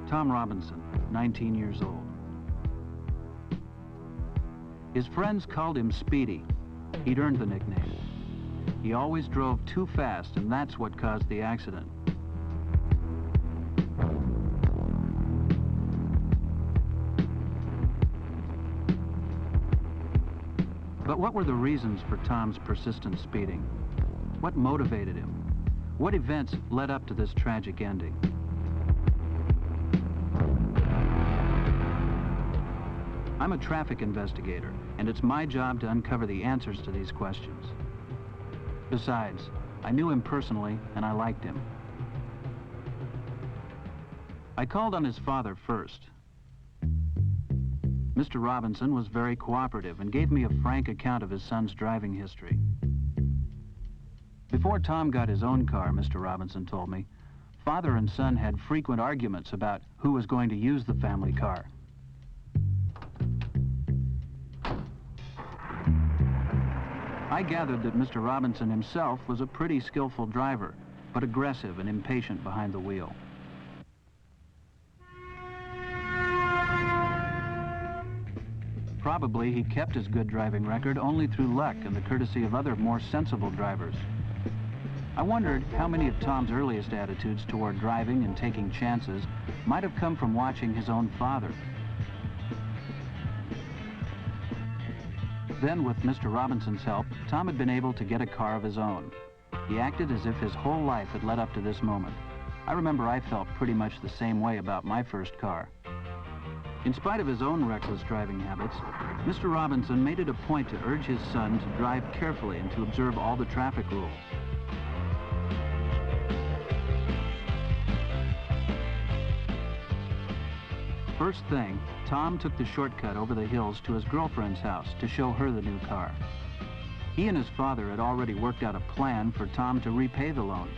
Tom Robinson, 19 years old. His friends called him Speedy. He'd earned the nickname. He always drove too fast, and that's what caused the accident. But what were the reasons for Tom's persistent speeding? What motivated him? What events led up to this tragic ending? I'm a traffic investigator, and it's my job to uncover the answers to these questions. Besides, I knew him personally, and I liked him. I called on his father first. Mr. Robinson was very cooperative and gave me a frank account of his son's driving history. Before Tom got his own car, Mr. Robinson told me, father and son had frequent arguments about who was going to use the family car. I gathered that Mr. Robinson himself was a pretty skillful driver, but aggressive and impatient behind the wheel. Probably he kept his good driving record only through luck and the courtesy of other more sensible drivers. I wondered how many of Tom's earliest attitudes toward driving and taking chances might have come from watching his own father. Then, with Mr. Robinson's help, Tom had been able to get a car of his own. He acted as if his whole life had led up to this moment. I remember I felt pretty much the same way about my first car. In spite of his own reckless driving habits, Mr. Robinson made it a point to urge his son to drive carefully and to observe all the traffic rules. First thing, Tom took the shortcut over the hills to his girlfriend's house to show her the new car. He and his father had already worked out a plan for Tom to repay the loan.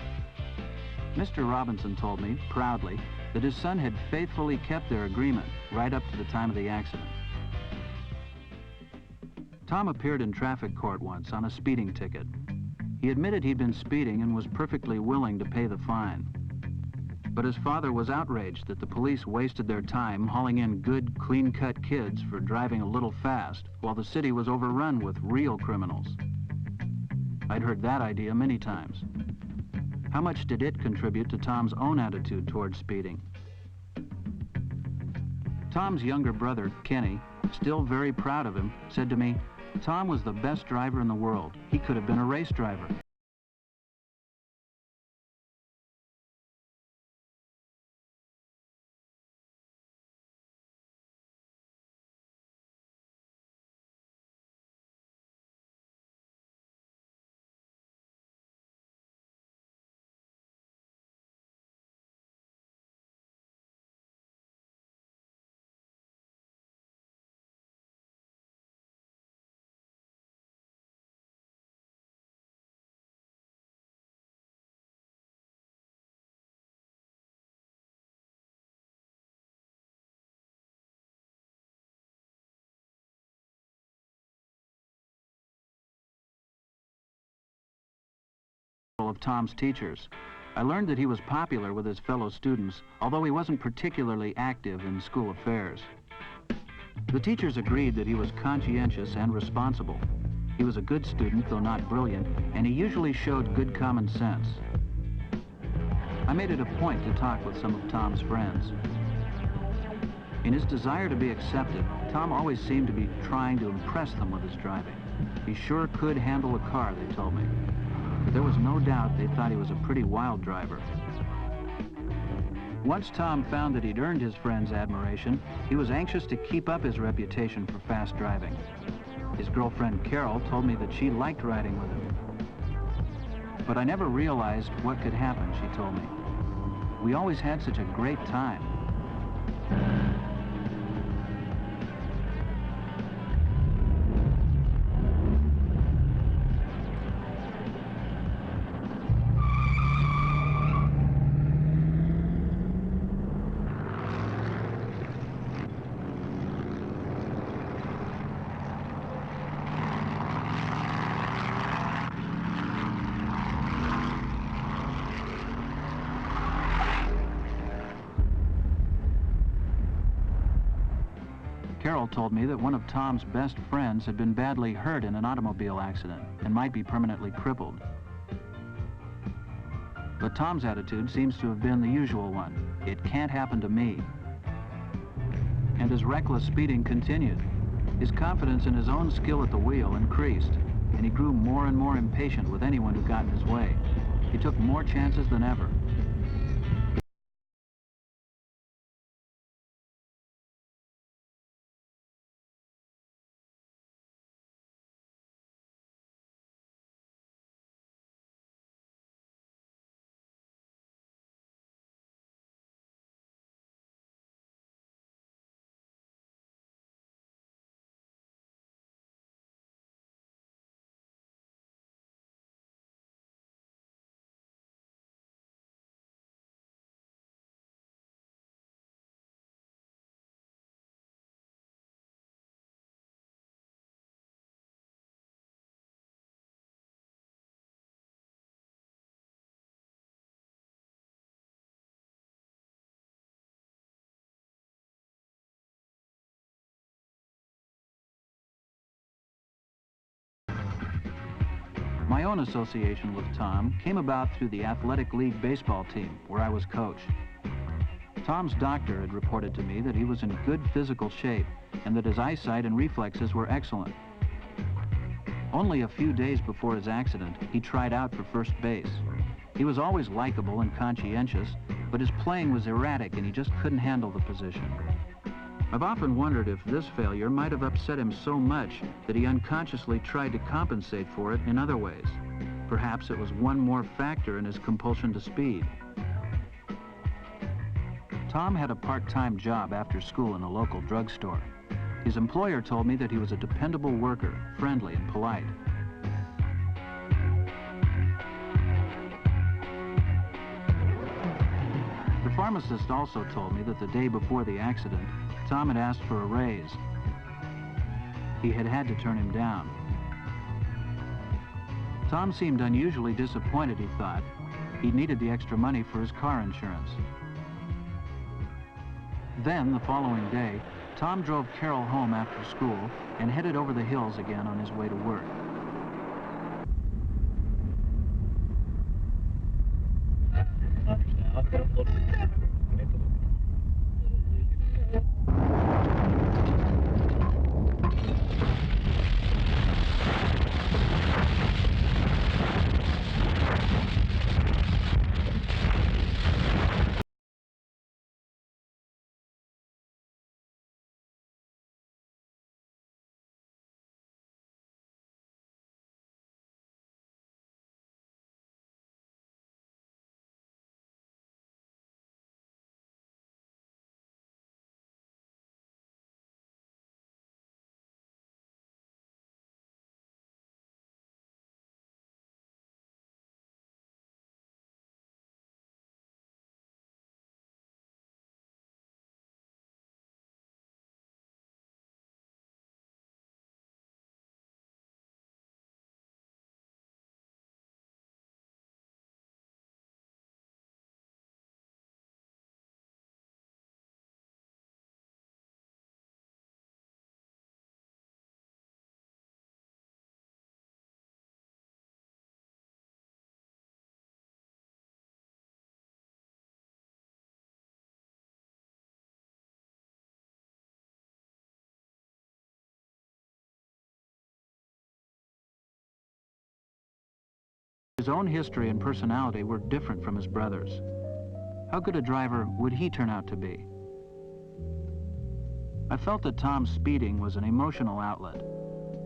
Mr. Robinson told me, proudly, that his son had faithfully kept their agreement right up to the time of the accident. Tom appeared in traffic court once on a speeding ticket. He admitted he'd been speeding and was perfectly willing to pay the fine. But his father was outraged that the police wasted their time hauling in good, clean-cut kids for driving a little fast, while the city was overrun with real criminals. I'd heard that idea many times. How much did it contribute to Tom's own attitude toward speeding? Tom's younger brother, Kenny, still very proud of him, said to me, "Tom was the best driver in the world. He could have been a race driver." Of Tom's teachers. I learned that he was popular with his fellow students, although he wasn't particularly active in school affairs. The teachers agreed that he was conscientious and responsible. He was a good student, though not brilliant, and he usually showed good common sense. I made it a point to talk with some of Tom's friends. In his desire to be accepted, Tom always seemed to be trying to impress them with his driving. He sure could handle a car, they told me. But there was no doubt they thought he was a pretty wild driver. Once Tom found that he'd earned his friends' admiration, he was anxious to keep up his reputation for fast driving. His girlfriend Carol told me that she liked riding with him. But I never realized what could happen, she told me. We always had such a great time. Carol told me that one of Tom's best friends had been badly hurt in an automobile accident and might be permanently crippled. But Tom's attitude seems to have been the usual one. It can't happen to me. And his reckless speeding continued. His confidence in his own skill at the wheel increased, and he grew more and more impatient with anyone who got in his way. He took more chances than ever. My own association with Tom came about through the Athletic League baseball team, where I was coach. Tom's doctor had reported to me that he was in good physical shape and that his eyesight and reflexes were excellent. Only a few days before his accident, he tried out for first base. He was always likable and conscientious, but his playing was erratic and he just couldn't handle the position. I've often wondered if this failure might have upset him so much that he unconsciously tried to compensate for it in other ways. Perhaps it was one more factor in his compulsion to speed. Tom had a part-time job after school in a local drugstore. His employer told me that he was a dependable worker, friendly and polite. The pharmacist also told me that the day before the accident, Tom had asked for a raise. He had had to turn him down. Tom seemed unusually disappointed, he thought. He needed the extra money for his car insurance. Then, the following day, Tom drove Carol home after school and headed over the hills again on his way to work. His own history and personality were different from his brother's. How good a driver would he turn out to be? I felt that Tom's speeding was an emotional outlet.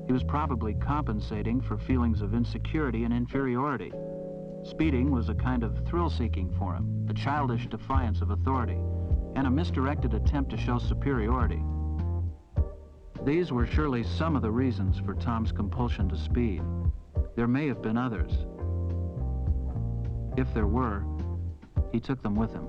He was probably compensating for feelings of insecurity and inferiority. Speeding was a kind of thrill-seeking for him, a childish defiance of authority, and a misdirected attempt to show superiority. These were surely some of the reasons for Tom's compulsion to speed. There may have been others. If there were, he took them with him.